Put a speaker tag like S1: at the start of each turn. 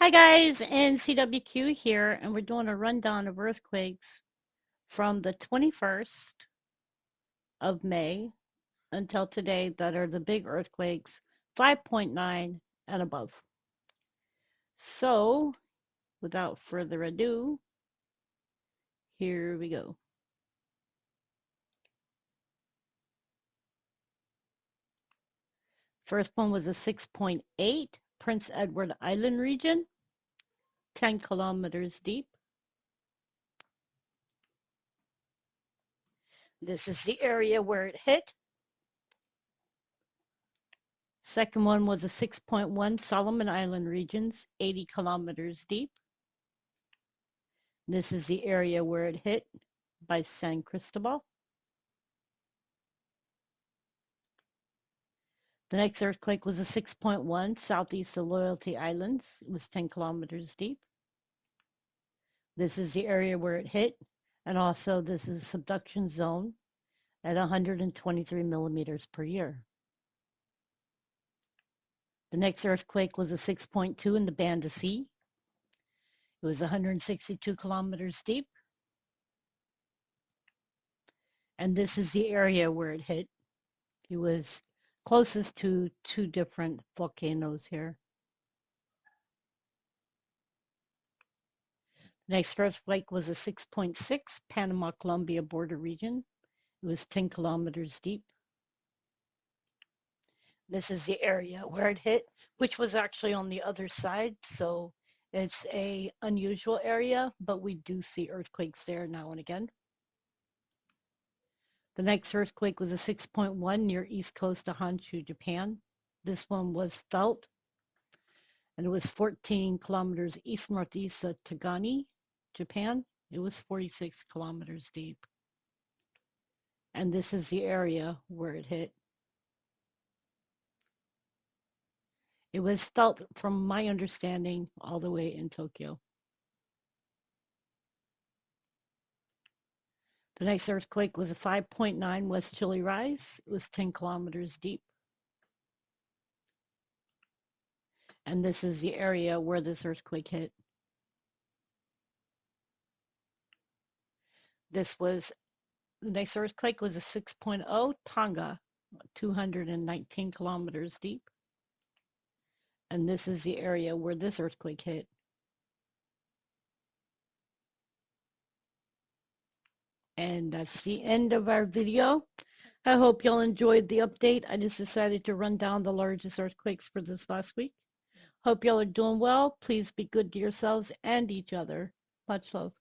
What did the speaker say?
S1: Hi guys, NCWQ here, and we're doing a rundown of earthquakes from the 21st of May until today that are the big earthquakes, 5.9 and above. So, without further ado, here we go. First one was a 6.8, Prince Edward Island region, 10 kilometers deep. This is the area where it hit. Second one was a 6.1, Solomon Island regions, 80 kilometers deep. This is the area where it hit by San Cristobal. The next earthquake was a 6.1 southeast of Loyalty Islands. It was 10 kilometers deep. This is the area where it hit, and also this is a subduction zone at 123 millimeters per year. The next earthquake was a 6.2 in the Banda Sea. It was 162 kilometers deep. And this is the area where it hit. It was closest to two different volcanoes here. The next earthquake was a 6.6 Panama-Colombia border region. It was 10 kilometers deep. This is the area where it hit, which was actually on the other side. So it's a unusual area, but we do see earthquakes there now and again. The next earthquake was a 6.1 near east coast of Honshu, Japan. This one was felt, and it was 14 kilometers east-northeast of Tagani, Japan. It was 46 kilometers deep. And this is the area where it hit. It was felt, from my understanding, all the way in Tokyo. The next earthquake was a 5.9 West Chile rise. It was 10 kilometers deep. And this is the area where this earthquake hit. The next earthquake was a 6.0 Tonga, 219 kilometers deep. And this is the area where this earthquake hit. And that's the end of our video. I hope y'all enjoyed the update. I just decided to run down the largest earthquakes for this last week. Hope y'all are doing well. Please be good to yourselves and each other. Much love.